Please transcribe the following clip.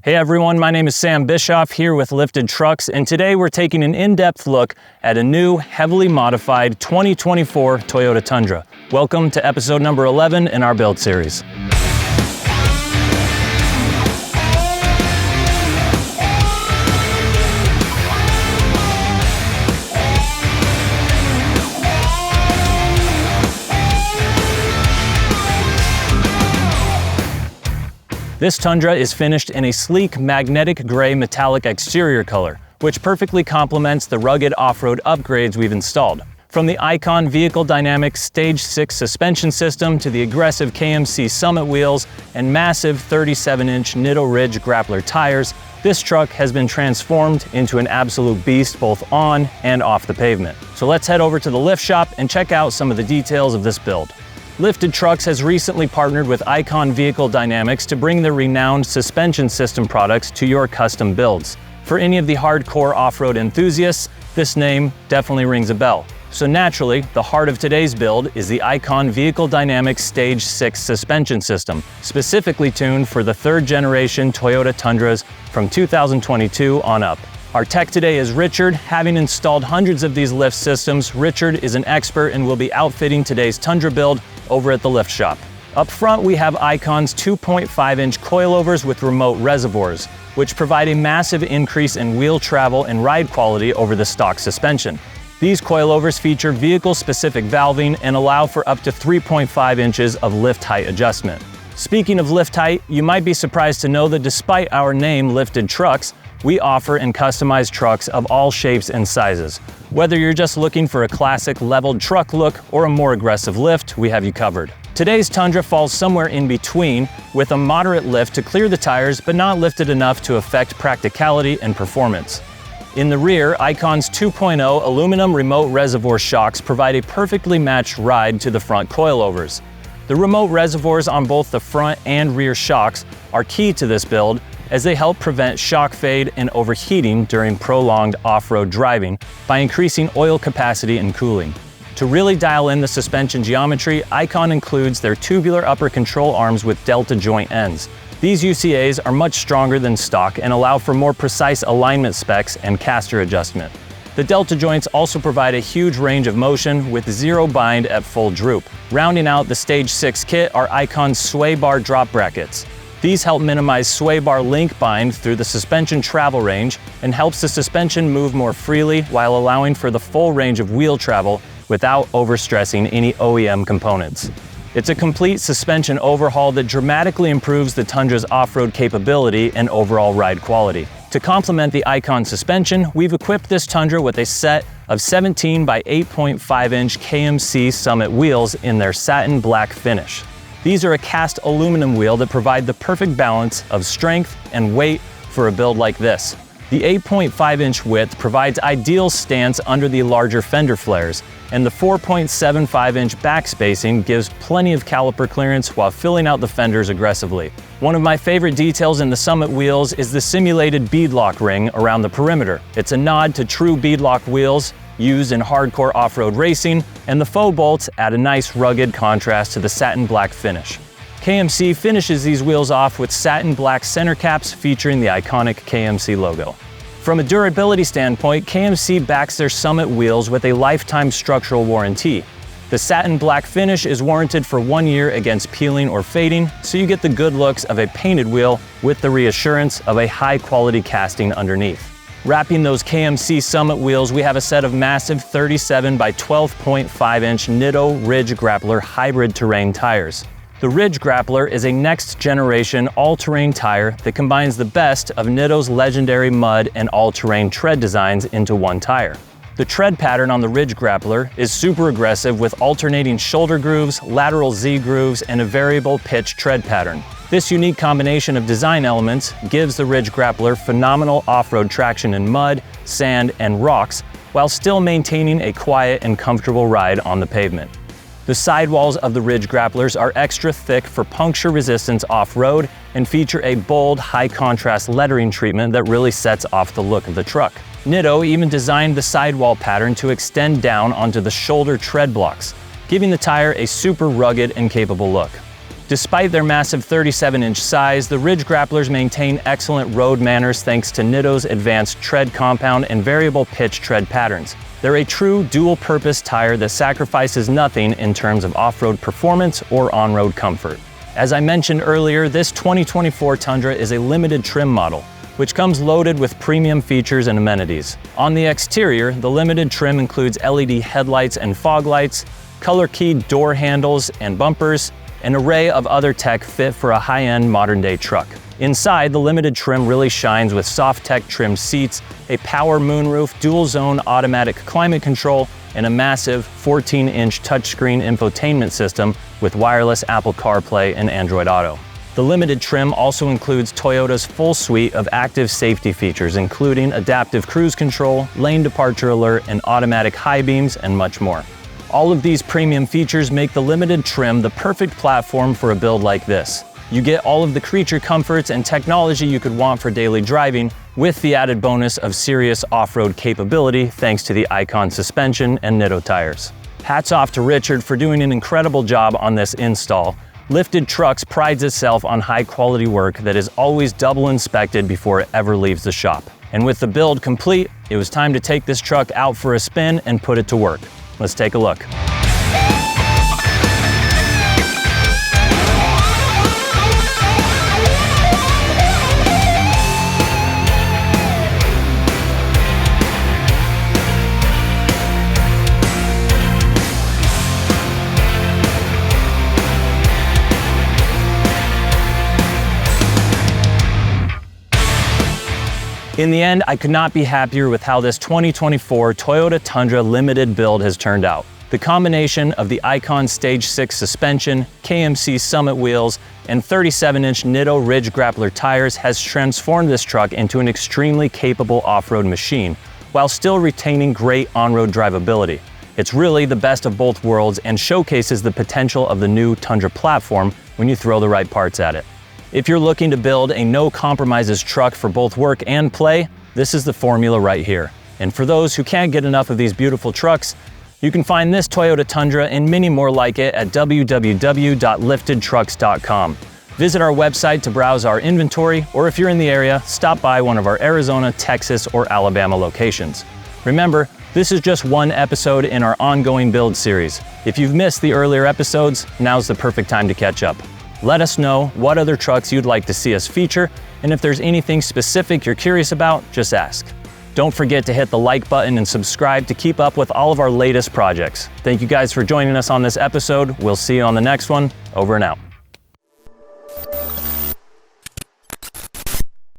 Hey everyone, my name is Sam Bischoff here with Lifted Trucks, and today we're taking an in-depth look at a new, heavily modified 2024 Toyota Tundra. Welcome to episode number 11 in our build series. This Tundra is finished in a sleek magnetic gray metallic exterior color, which perfectly complements the rugged off-road upgrades we've installed. From the Icon Vehicle Dynamics Stage 6 suspension system to the aggressive KMC Summit wheels and massive 37-inch Nitto Ridge grappler tires, this truck has been transformed into an absolute beast both on and off the pavement. So let's head over to the lift shop and check out some of the details of this build. Lifted Trucks has recently partnered with Icon Vehicle Dynamics to bring their renowned suspension system products to your custom builds. For any of the hardcore off-road enthusiasts, this name definitely rings a bell. So naturally, the heart of today's build is the Icon Vehicle Dynamics Stage 6 suspension system, specifically tuned for the third generation Toyota Tundras from 2022 on up. Our tech today is Richard. Having installed hundreds of these lift systems, Richard is an expert and will be outfitting today's Tundra build over at the lift shop. Up front, we have Icon's 2.5-inch coilovers with remote reservoirs, which provide a massive increase in wheel travel and ride quality over the stock suspension. These coilovers feature vehicle-specific valving and allow for up to 3.5 inches of lift height adjustment. Speaking of lift height, you might be surprised to know that despite our name, Lifted Trucks, we offer and customize trucks of all shapes and sizes. Whether you're just looking for a classic leveled truck look or a more aggressive lift, we have you covered. Today's Tundra falls somewhere in between, with a moderate lift to clear the tires but not lifted enough to affect practicality and performance. In the rear, Icon's 2.0 aluminum remote reservoir shocks provide a perfectly matched ride to the front coilovers. The remote reservoirs on both the front and rear shocks are key to this build, as they help prevent shock fade and overheating during prolonged off-road driving by increasing oil capacity and cooling. To really dial in the suspension geometry, Icon includes their tubular upper control arms with delta joint ends. These UCAs are much stronger than stock and allow for more precise alignment specs and caster adjustment. The delta joints also provide a huge range of motion with zero bind at full droop. Rounding out the Stage 6 kit are Icon's sway bar drop brackets. These help minimize sway bar link bind through the suspension travel range and helps the suspension move more freely while allowing for the full range of wheel travel without overstressing any OEM components. It's a complete suspension overhaul that dramatically improves the Tundra's off-road capability and overall ride quality. To complement the Icon suspension, we've equipped this Tundra with a set of 17 by 8.5 inch KMC Summit wheels in their satin black finish. These are a cast aluminum wheel that provide the perfect balance of strength and weight for a build like this. The 8.5-inch width provides ideal stance under the larger fender flares, and the 4.75-inch back spacing gives plenty of caliper clearance while filling out the fenders aggressively. One of my favorite details in the Summit wheels is the simulated beadlock ring around the perimeter. It's a nod to true beadlock wheels used in hardcore off-road racing, and the faux bolts add a nice rugged contrast to the satin black finish. KMC finishes these wheels off with satin black center caps featuring the iconic KMC logo. From a durability standpoint, KMC backs their Summit wheels with a lifetime structural warranty. The satin black finish is warranted for 1 year against peeling or fading, so you get the good looks of a painted wheel with the reassurance of a high-quality casting underneath. Wrapping those KMC Summit wheels, we have a set of massive 37 by 12.5 inch Nitto Ridge Grappler hybrid terrain tires. The Ridge Grappler is a next-generation all-terrain tire that combines the best of Nitto's legendary mud and all-terrain tread designs into one tire. The tread pattern on the Ridge Grappler is super aggressive with alternating shoulder grooves, lateral Z grooves, and a variable pitch tread pattern. This unique combination of design elements gives the Ridge Grappler phenomenal off-road traction in mud, sand, and rocks, while still maintaining a quiet and comfortable ride on the pavement. The sidewalls of the Ridge Grapplers are extra thick for puncture resistance off-road and feature a bold, high-contrast lettering treatment that really sets off the look of the truck. Nitto even designed the sidewall pattern to extend down onto the shoulder tread blocks, giving the tire a super rugged and capable look. Despite their massive 37-inch size, the Ridge Grapplers maintain excellent road manners thanks to Nitto's advanced tread compound and variable pitch tread patterns. They're a true dual-purpose tire that sacrifices nothing in terms of off-road performance or on-road comfort. As I mentioned earlier, this 2024 Tundra is a limited trim model, which comes loaded with premium features and amenities. On the exterior, the limited trim includes LED headlights and fog lights, color-keyed door handles and bumpers, an array of other tech fit for a high-end modern-day truck. Inside, the limited trim really shines with soft tech trimmed seats, a power moonroof, dual-zone automatic climate control, and a massive 14-inch touchscreen infotainment system with wireless Apple CarPlay and Android Auto. The limited trim also includes Toyota's full suite of active safety features, including adaptive cruise control, lane departure alert, and automatic high beams, and much more. All of these premium features make the limited trim the perfect platform for a build like this. You get all of the creature comforts and technology you could want for daily driving, with the added bonus of serious off-road capability thanks to the Icon suspension and Nitto tires. Hats off to Richard for doing an incredible job on this install. Lifted Trucks prides itself on high-quality work that is always double inspected before it ever leaves the shop. And with the build complete, it was time to take this truck out for a spin and put it to work. Let's take a look. In the end, I could not be happier with how this 2024 Toyota Tundra limited build has turned out. The combination of the Icon Stage 6 suspension, KMC Summit wheels, and 37-inch Nitto Ridge Grappler tires has transformed this truck into an extremely capable off-road machine, while still retaining great on-road drivability. It's really the best of both worlds and showcases the potential of the new Tundra platform when you throw the right parts at it. If you're looking to build a no-compromises truck for both work and play, this is the formula right here. And for those who can't get enough of these beautiful trucks, you can find this Toyota Tundra and many more like it at www.liftedtrucks.com. Visit our website to browse our inventory, or if you're in the area, stop by one of our Arizona, Texas, or Alabama locations. Remember, this is just one episode in our ongoing build series. If you've missed the earlier episodes, now's the perfect time to catch up. Let us know what other trucks you'd like to see us feature, and if there's anything specific you're curious about, just ask. Don't forget to hit the like button and subscribe to keep up with all of our latest projects. Thank you guys for joining us on this episode. We'll see you on the next one. Over and out.